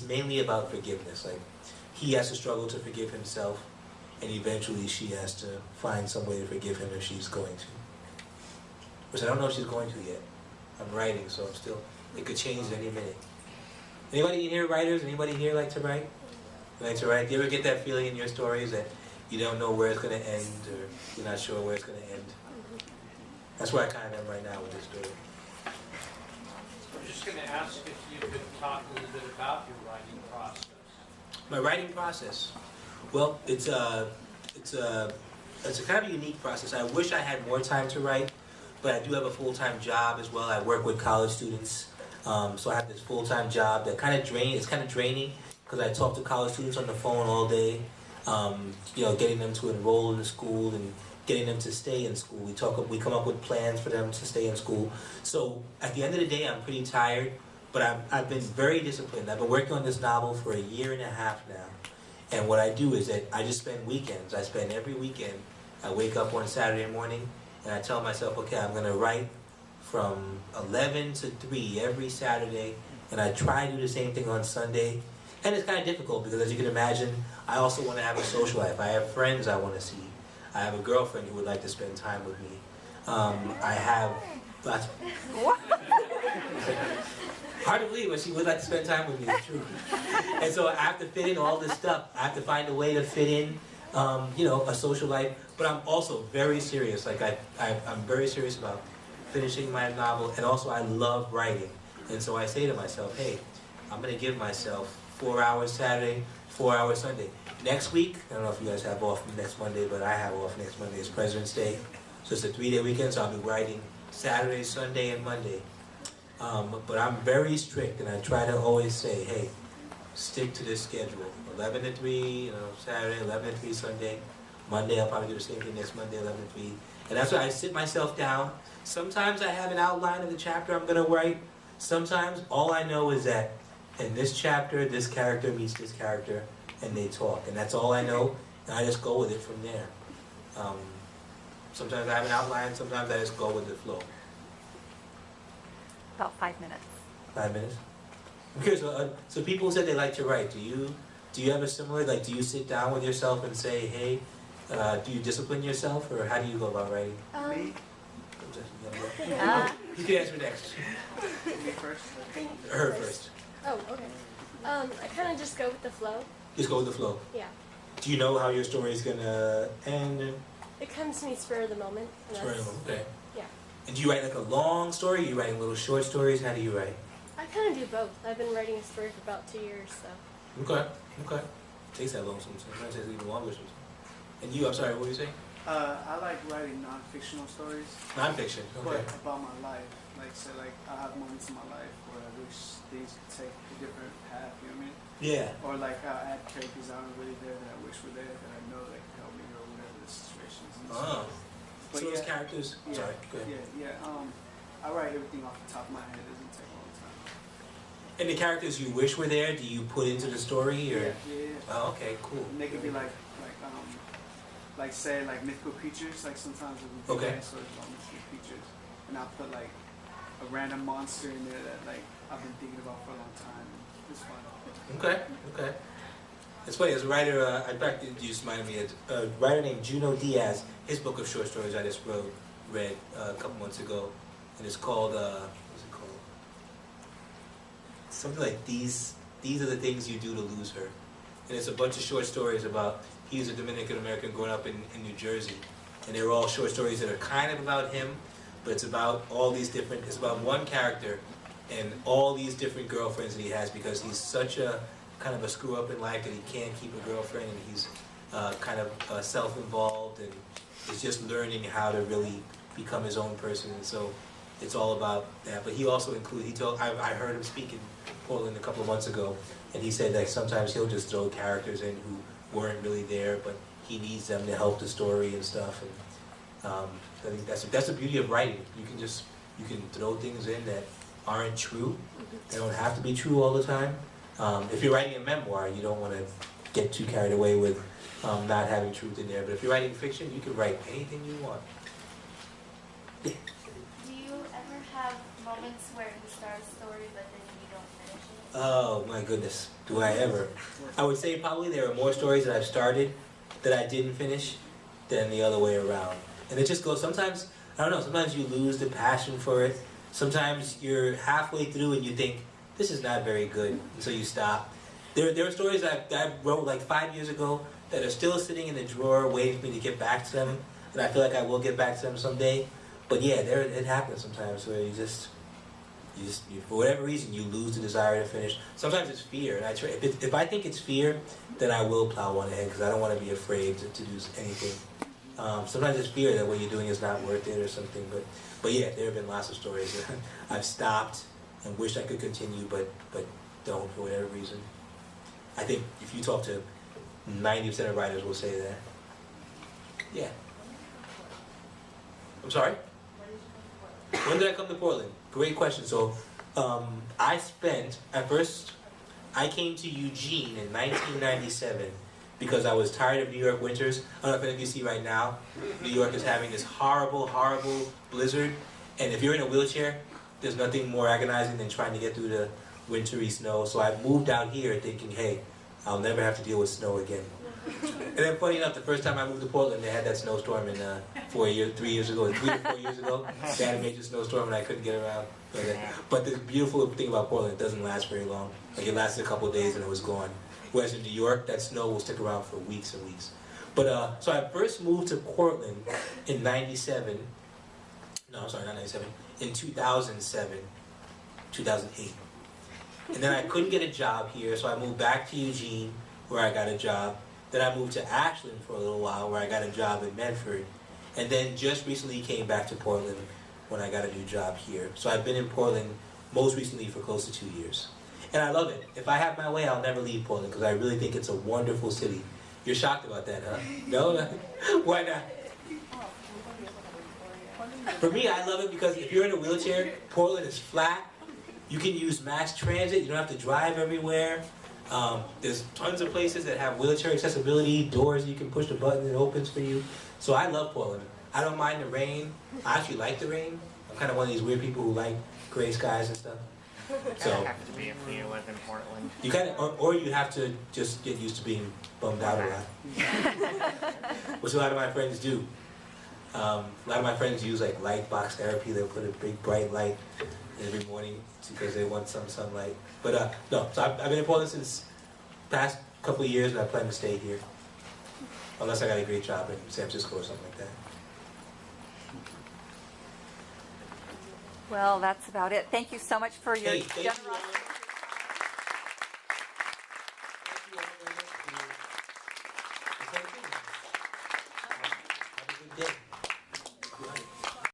mainly about forgiveness. Like, he has to struggle to forgive himself, and eventually she has to find some way to forgive him if she's going to. Which I don't know if she's going to yet. I'm writing, so I'm still, it could change at any minute. Anybody in here writers? Anybody here like to write? Like to write? Do you ever get that feeling in your stories that you don't know where it's going to end, or you're not sure where it's going to end? That's where I kind of am right now with this story. I was just going to ask if you could talk a little bit about your writing process. My writing process? Well, it's a kind of a unique process. I wish I had more time to write, but I do have a full-time job as well. I work with college students, so I have this full-time job that it's kind of draining because I talk to college students on the phone all day, getting them to enroll in the school and getting them to stay in school. We come up with plans for them to stay in school. So at the end of the day, I'm pretty tired, but I've been very disciplined. I've been working on this novel for a year and a half now. And what I do is that I just spend weekends. I spend every weekend. I wake up on Saturday morning and I tell myself, okay, I'm going to write from 11 to 3 every Saturday. And I try to do the same thing on Sunday. And it's kind of difficult because, as you can imagine, I also want to have a social life. I have friends I want to see. I have a girlfriend who would like to spend time with me. I have lots. What? Hard to believe, but she would like to spend time with me. It's true. And so I have to fit in all this stuff. I have to find a way to fit in, a social life. But I'm also very serious. Like I'm very serious about finishing my novel, and also I love writing. And so I say to myself, hey, I'm going to give myself 4 hours Saturday, 4 hours Sunday. Next week, I don't know if you guys have off next Monday, but I have off next Monday. It's President's Day. So it's a 3-day weekend, so I'll be writing Saturday, Sunday, and Monday. But I'm very strict, and I try to always say, hey, stick to this schedule. 11 to 3, Saturday, 11 to 3 Sunday. Monday, I'll probably do the same thing next Monday, 11 to 3. And that's why I sit myself down. Sometimes I have an outline of the chapter I'm going to write. Sometimes all I know is that in this chapter, this character meets this character, and they talk. And that's all I know, and I just go with it from there. Sometimes I have an outline, sometimes I just go with the flow. About 5 minutes. 5 minutes? Okay, so people said they like to write. Do you have a similar, do you sit down with yourself and say, hey, do you discipline yourself, or how do you go about writing? Me? You can answer next. Me first? Her first. Oh, okay. I kind of just go with the flow. Just go with the flow. Yeah. Do you know how your story is going to end? It comes to me spur of the moment. Spur of the moment, okay. Yeah. And do you write like a long story? Are you writing little short stories? How do you write? I kind of do both. I've been writing a story for about 2 years, so. Okay. Takes that long sometimes. It takes even longer sometimes. And you, I'm sorry, what were you saying? I like writing non-fictional stories. Non-fiction, okay. But about my life. I have moments in my life where I wish things could take a different path, you know what I mean? Yeah. Or I add characters that aren't really there that I wish were there, that I know that could help me or whatever the situation is. Oh. But so those characters, sorry, go ahead. I write everything off the top of my head. It doesn't take a long time. And the characters you wish were there, do you put into the story? Or? Yeah. Oh, okay, cool. And they could be say mythical creatures. Sometimes it would be stories about mythical creatures, and I'll put a random monster in there that I've been thinking about for a long time. It's fun. Okay. It's funny, as a writer, in fact, you just reminded me of a writer named Junot Diaz. His book of short stories I just read a couple months ago, and it's called, what's it called? Something like These Are the Things You Do to Lose Her. And it's a bunch of short stories about, he's a Dominican American growing up in New Jersey. And they're all short stories that are kind of about him, but it's about it's about one character and all these different girlfriends that he has, because he's such a kind of a screw up in life that he can't keep a girlfriend, and he's kind of self-involved, and he's just learning how to really become his own person. And so it's all about that. But he also I heard him speak in Portland a couple of months ago, and he said that sometimes he'll just throw characters in who weren't really there, but he needs them to help the story and stuff. And I think that's the beauty of writing. You can throw things in that aren't true. They don't have to be true all the time. If you're writing a memoir, you don't want to get too carried away with not having truth in there. But if you're writing fiction, you can write anything you want. Do you ever have moments where you start a story but then you don't finish it? Oh my goodness, do I ever. I would say probably there are more stories that I've started that I didn't finish than the other way around. And it just goes, sometimes, I don't know, sometimes you lose the passion for it. Sometimes you're halfway through and you think, this is not very good, and so you stop. There are stories that I wrote like 5 years ago that are still sitting in the drawer waiting for me to get back to them, and I feel like I will get back to them someday. But yeah, it happens sometimes where you for whatever reason, you lose the desire to finish. Sometimes it's fear, and if I think it's fear, then I will plow on ahead because I don't want to be afraid to do anything. Sometimes it's fear that what you're doing is not worth it or something. But yeah, there have been lots of stories that I've stopped and wish I could continue, but don't for whatever reason. I think if you talk to 90% of writers, will say that. Yeah. I'm sorry? When did I come to Portland? Great question. So, I came to Eugene in 1997 because I was tired of New York winters. I don't know if any of you see right now, New York is having this horrible, horrible blizzard. And if you're in a wheelchair, there's nothing more agonizing than trying to get through the wintry snow. So I moved out here thinking, hey, I'll never have to deal with snow again. And then funny enough, the first time I moved to Portland, they had that snowstorm in 3 years ago, 3 or 4 years ago. They had a major snowstorm and I couldn't get around. But the beautiful thing about Portland, it doesn't last very long. Like it lasted a couple of days and it was gone. Whereas in New York, that snow will stick around for weeks and weeks. But so I first moved to Portland in 97. No, I'm sorry, not 97. In 2007, 2008. And then I couldn't get a job here, so I moved back to Eugene, where I got a job. Then I moved to Ashland for a little while, where I got a job in Medford. And then just recently came back to Portland when I got a new job here. So I've been in Portland most recently for close to 2 years. And I love it. If I have my way, I'll never leave Portland, because I really think it's a wonderful city. You're shocked about that, huh? No? Why not? For me, I love it because if you're in a wheelchair, Portland is flat. You can use mass transit. You don't have to drive everywhere. There's tons of places that have wheelchair accessibility, doors you can push the button, it opens for you. So I love Portland. I don't mind the rain. I actually like the rain. I'm kind of one of these weird people who like gray skies and stuff. So You have to be if you live in Portland. you kind of, or you have to just get used to being bummed out a lot, which a lot of my friends do. A lot of my friends use like light box therapy. They'll put a big bright light every morning because they want some sunlight. But no, so I've been in Portland since past couple of years, and I plan to stay here unless I got a great job in San Francisco or something like that. Well, that's about it. Thank you so much for your Hey, thank you. generosity.